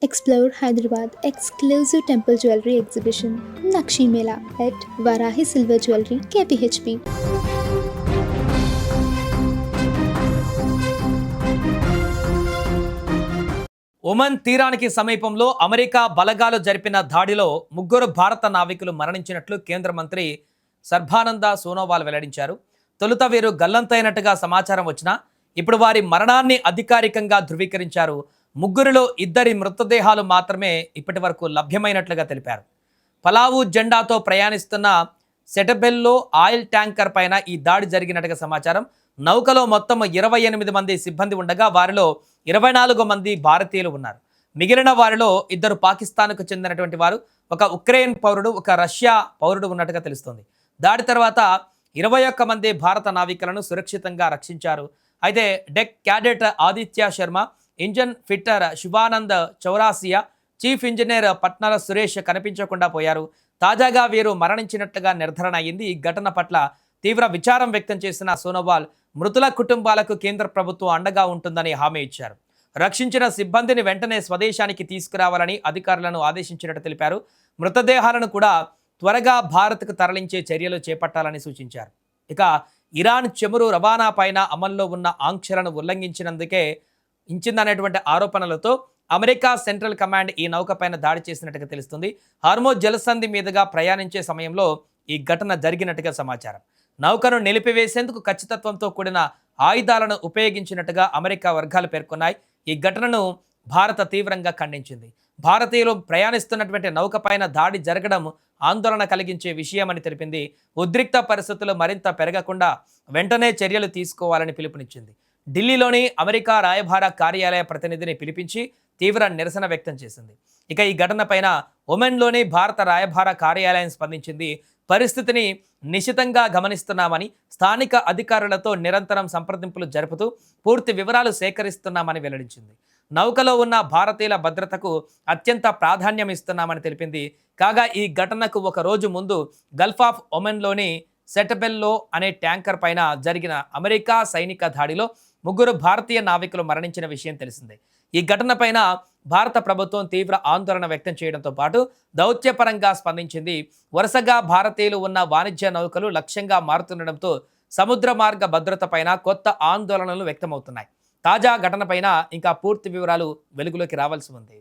Explore Hyderabad exclusive temple jewelry exhibition Nakshi Mela at Varahi Silver Jewelry KPHP. Oman తీరానికి సమీపంలో America బలగాలు జరిపిన దాడిలో ముగ్గురు భారత నావికులు మరణించినట్లు కేంద్ర మంత్రి సర్బానంద సోనోవాల్ వెల్లడించారు. తొలుత వీరు గల్లంతైనట్టుగా సమాచారం వచ్చినా ఇప్పుడు వారి మరణాన్ని అధికారికంగా ధృవీకరించారు. ముగ్గురిలో ఇద్దరి మృతదేహాలు మాత్రమే ఇప్పటి వరకు లభ్యమైనట్లుగా తెలిపారు. పలావు జెండాతో ప్రయాణిస్తున్న సెటబెల్లో ఆయిల్ ట్యాంకర్ పైన ఈ దాడి జరిగినట్టుగా సమాచారం. నౌకలో మొత్తం 28 మంది సిబ్బంది ఉండగా వారిలో 24 మంది భారతీయులు ఉన్నారు. మిగిలిన వారిలో ఇద్దరు పాకిస్తాన్కు చెందినటువంటి వారు, ఒక ఉక్రెయిన్ పౌరుడు, ఒక రష్యా పౌరుడు ఉన్నట్టుగా తెలుస్తోంది. దాడి తర్వాత 21 మంది భారత నావికులను సురక్షితంగా రక్షించారు. అయితే deck cadet Aditya Sharma, engine fitter Shivanand Chaurasia, chief engineer Patnala Suresh కనిపించకుండా పోయారు. తాజాగా వీరు మరణించినట్లుగా నిర్ధారణ అయింది. ఈ ఘటన పట్ల తీవ్ర విచారం వ్యక్తం చేసిన సోనోవాల్ మృతుల కుటుంబాలకు కేంద్ర ప్రభుత్వం అండగా ఉంటుందని హామీ ఇచ్చారు. రక్షించిన సిబ్బందిని వెంటనే స్వదేశానికి తీసుకురావాలని అధికారులను ఆదేశించినట్టు తెలిపారు. మృతదేహాలను కూడా త్వరగా భారత్కు తరలించే చర్యలు చేపట్టాలని సూచించారు. ఇక ఇరాన్ చమురు రవాణా పైన అమల్లో ఉన్న ఆంక్షలను ఉల్లంఘించినందుకే ఇంచిందనేటువంటి ఆరోపణలతో అమెరికా సెంట్రల్ కమాండ్ ఈ నౌక పైన దాడి చేసినట్టుగా తెలుస్తుంది. హార్మోజ్ జలసంధి మీదుగా ప్రయాణించే సమయంలో ఈ ఘటన జరిగినట్టుగా సమాచారం. నౌకను నిలిపివేసేందుకు ఖచ్చితత్వంతో కూడిన ఆయుధాలను ఉపయోగించినట్టుగా అమెరికా వర్గాలు పేర్కొన్నాయి. ఈ ఘటనను భారత తీవ్రంగా ఖండించింది. భారతీయులు ప్రయాణిస్తున్నటువంటి నౌక పైన దాడి జరగడం ఆందోళన కలిగించే విషయమని తెలిపింది. ఉద్రిక్త పరిస్థితులు మరింత పెరగకుండా వెంటనే చర్యలు తీసుకోవాలని పిలుపునిచ్చింది. ఢిల్లీలోని అమెరికా రాయబార కార్యాలయ ప్రతినిధిని పిలిపించి తీవ్ర నిరసన వ్యక్తం చేసింది. ఇక ఈ ఘటన పైన ఒమెన్లోని భారత రాయబార కార్యాలయం స్పందించింది. పరిస్థితిని నిశితంగా గమనిస్తున్నామని, స్థానిక అధికారులతో నిరంతరం సంప్రదింపులు జరుపుతూ పూర్తి వివరాలు సేకరిస్తున్నామని వెల్లడించింది. నౌకలో ఉన్న భారతీయుల భద్రతకు అత్యంత ప్రాధాన్యం ఇస్తున్నామని తెలిపింది. కాగా ఈ ఘటనకు ఒక రోజు ముందు గల్ఫ్ ఆఫ్ ఒమెన్లోని సెటబెల్లో అనే ట్యాంకర్ పైన జరిగిన అమెరికా సైనిక దాడిలో ముగ్గురు భారతీయ నావికులు మరణించిన విషయం తెలిసిందే. ఈ ఘటన పైన భారత ప్రభుత్వం తీవ్ర ఆందోళన వ్యక్తం చేయడంతో పాటు దౌత్యపరంగా స్పందించింది. వరుసగా భారతీయులు ఉన్న వాణిజ్య నౌకలు లక్ష్యంగా మారుతుండడంతో సముద్ర మార్గ భద్రత పైన కొత్త ఆందోళనలు వ్యక్తమవుతున్నాయి. తాజా ఘటన పైన ఇంకా పూర్తి వివరాలు వెలుగులోకి రావాల్సి ఉంది.